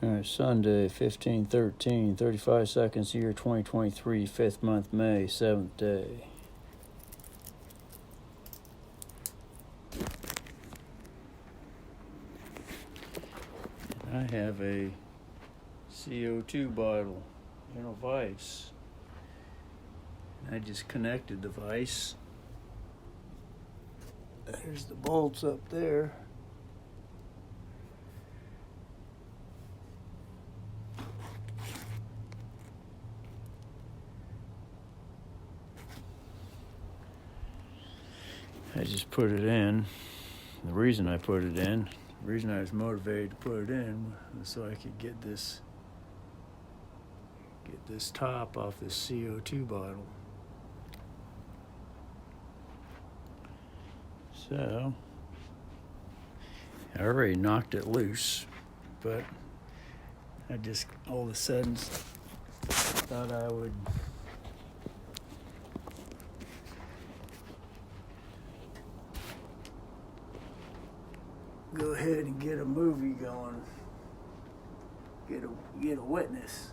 All right, Sunday, 15/13, 35 seconds, year 2023, 5th month, May, 7th day. I have a CO2 bottle in a vise. I just connected the vise. There's the bolts up there. I just put it in. The reason I put it in, the reason I was motivated to put it in was so I could get this top off this CO2 bottle. So, I already knocked it loose, but I just all of a sudden thought I would go ahead and get a movie going, get a witness.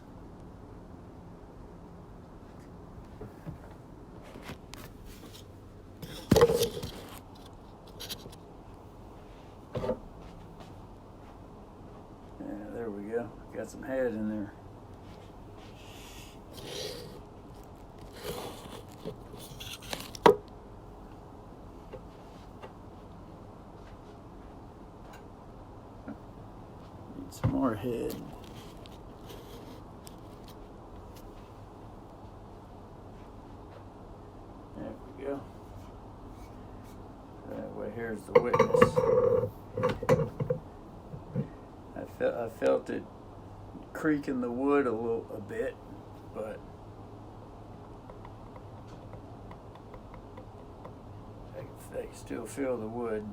Yeah, there we go. Got some head in there. Need some more head. There we go. That way, here's the witness. I felt it creak in the wood a bit, but I can still feel the wood.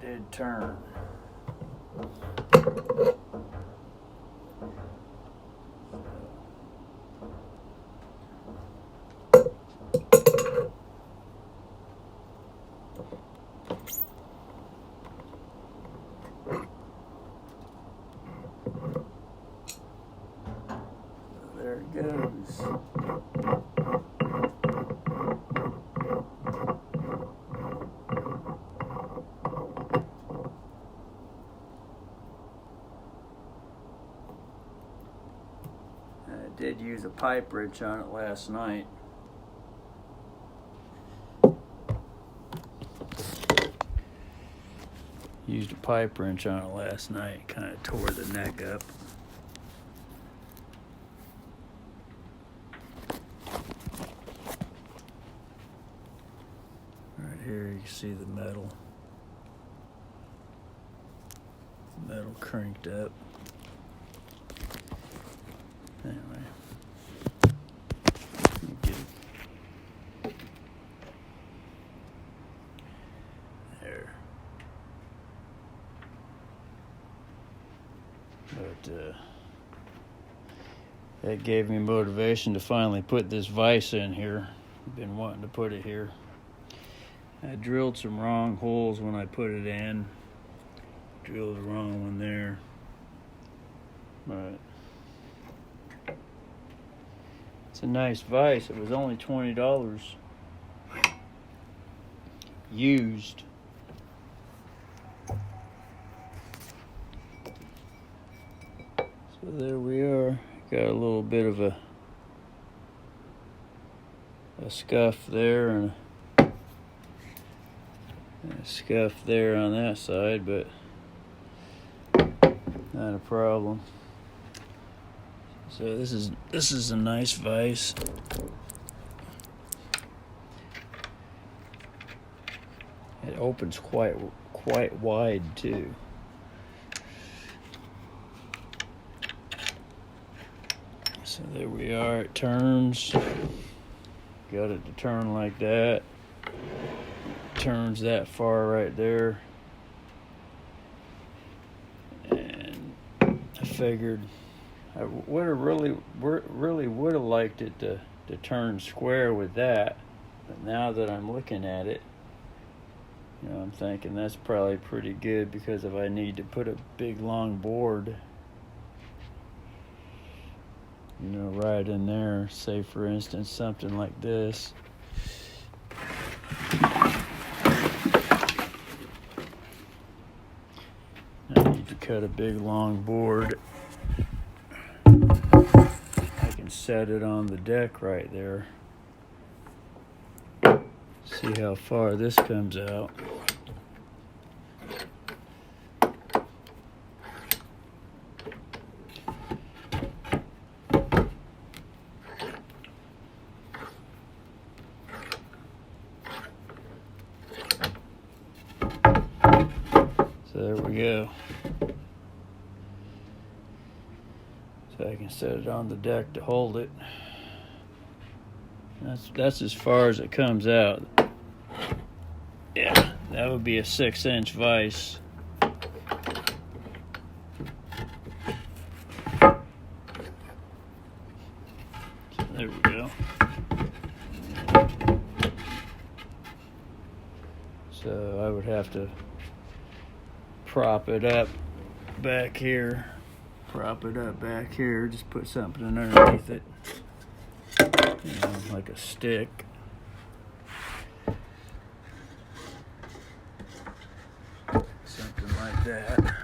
Did turn. There it goes. I did use a pipe wrench on it last night. Used a pipe wrench on it last night. Kind of tore the neck up. Right here you can see the metal cranked up. Anyway, let me get it. There. But that gave me motivation to finally put this vise in here. I've been wanting to put it here. I drilled some wrong holes when I put it in. Drilled the wrong one there. But it's a nice vise. It was only $20 used. So there we are. Got a little bit of a scuff there and a scuff there on that side, but not a problem. So this is a nice vise. It opens quite wide too. So there we are. It turns. Got it to turn like that. Turns that far right there. And figured I would have really would have liked it to turn square with that, but now that I'm looking at it, I'm thinking that's probably pretty good, because if I need to put a big long board, right in there, say for instance something like this. I need to cut a big long board. I can set it on the deck right there. See how far this comes out. So there we go. So I can set it on the deck to hold it. That's as far as it comes out. Yeah, that would be a 6-inch vise. So there we go. So I would have to prop it up back here. Just put something underneath it. Like a stick. Something like that.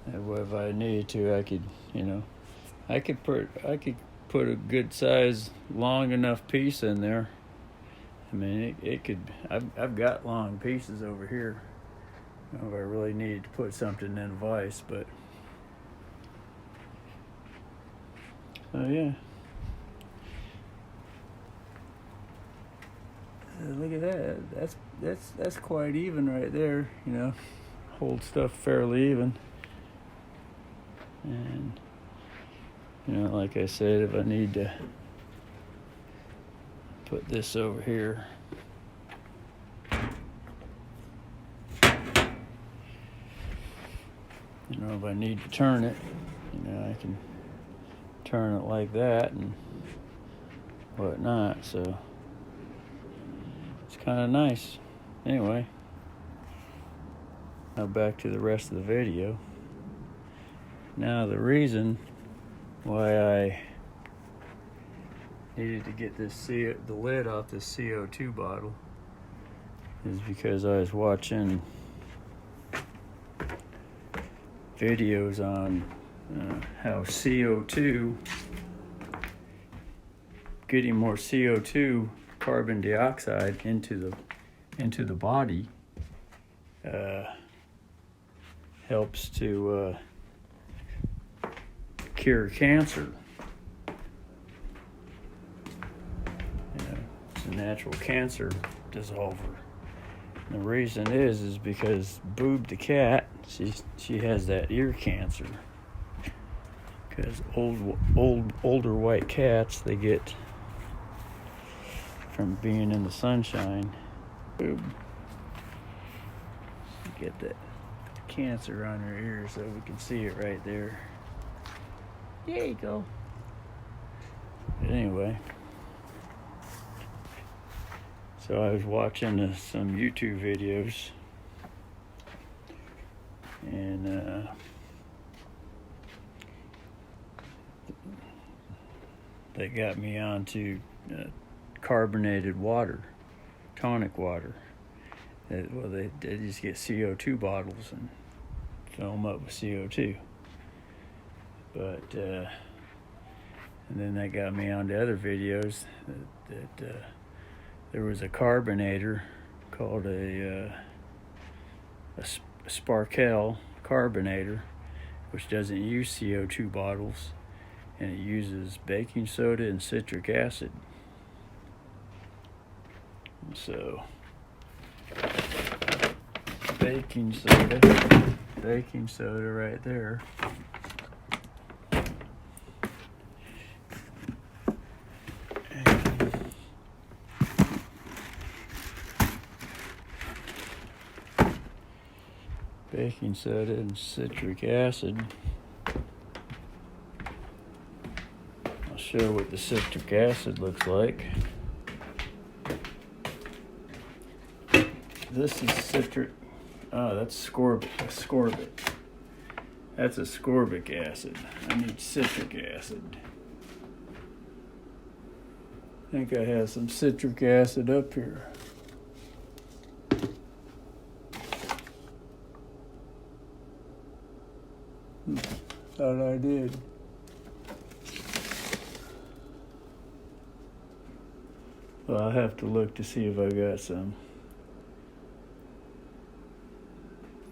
And if I needed to, I could put a good size, long enough piece in there. I mean, it could. I've got long pieces over here. If I really needed to put something in vise, but. Oh yeah. Look at that. That's quite even right there. Hold stuff fairly even. And like I said, if I need to put this over here, if I need to turn it, I can turn it like that and whatnot. So it's kind of nice. Anyway, now back to the rest of the video. Now the reason why I needed to get the lid off this CO2 bottle is because I was watching videos on how getting more CO2, carbon dioxide, into the body helps to cure cancer. It's a natural cancer dissolver. And the reason is because Boob the cat, she has that ear cancer. Because older white cats, they get from being in the sunshine. Boob, get that cancer on her ear, so we can see it right there. There you go. But anyway, so I was watching some YouTube videos, and they got me onto carbonated water, tonic water. They just get CO2 bottles and fill them up with CO2. But and then that got me onto other videos that there was a carbonator called a Sparkle carbonator, which doesn't use CO2 bottles, and it uses baking soda and citric acid. So baking soda right there. baking soda and citric acid. I'll show what the citric acid looks like. This is citric. Oh, that's ascorbic. That's ascorbic acid. I need citric acid. I think I have some citric acid up here. Thought I did. Well, I'll have to look to see if I got some.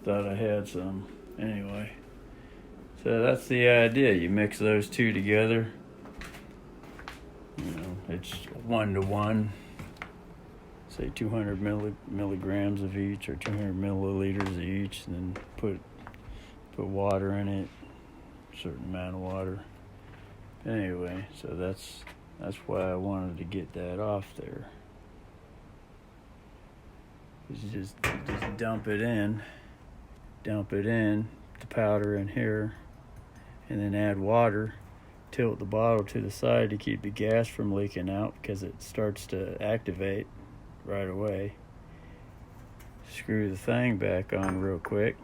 Thought I had some. Anyway. So that's the idea. You mix those two together. You know, it's 1-to-1. Say 200 milligrams of each, or 200 milliliters of each, and then put water in it, a certain amount of water. Anyway, so that's why I wanted to get that off there. You just dump it in, the powder in here, and then add water. Tilt the bottle to the side to keep the gas from leaking out, because it starts to activate right away. Screw the thing back on real quick,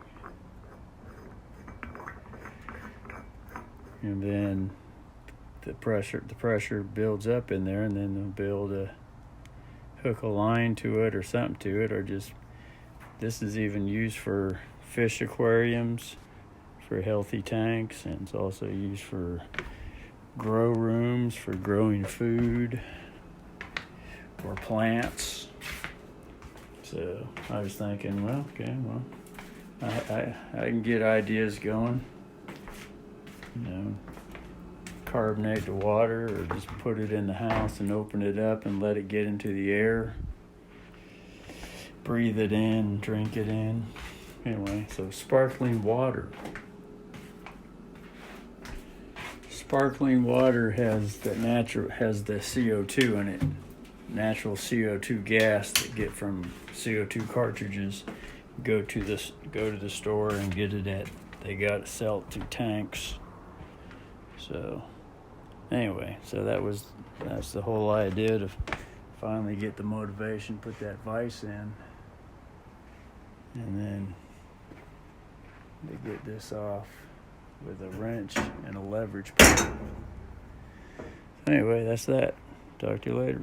and then the pressure builds up in there, and then they'll be able to hook a line to it or something to it, or just, this is even used for fish aquariums, for healthy tanks, and it's also used for grow rooms for growing food or plants. So I was thinking, well, okay, I can get ideas going. You know, carbonate the water, or just put it in the house and open it up and let it get into the air. Breathe it in, drink it in. Anyway, so sparkling water. Sparkling water has the CO2 in it. Natural CO2 gas that get from CO2 cartridges. Go to the store and get it they got it sell to tanks. So anyway, so that's the whole idea, to finally get the motivation, put that vise in, and then to get this off with a wrench and a leverage point. Anyway, that's that. Talk to you later.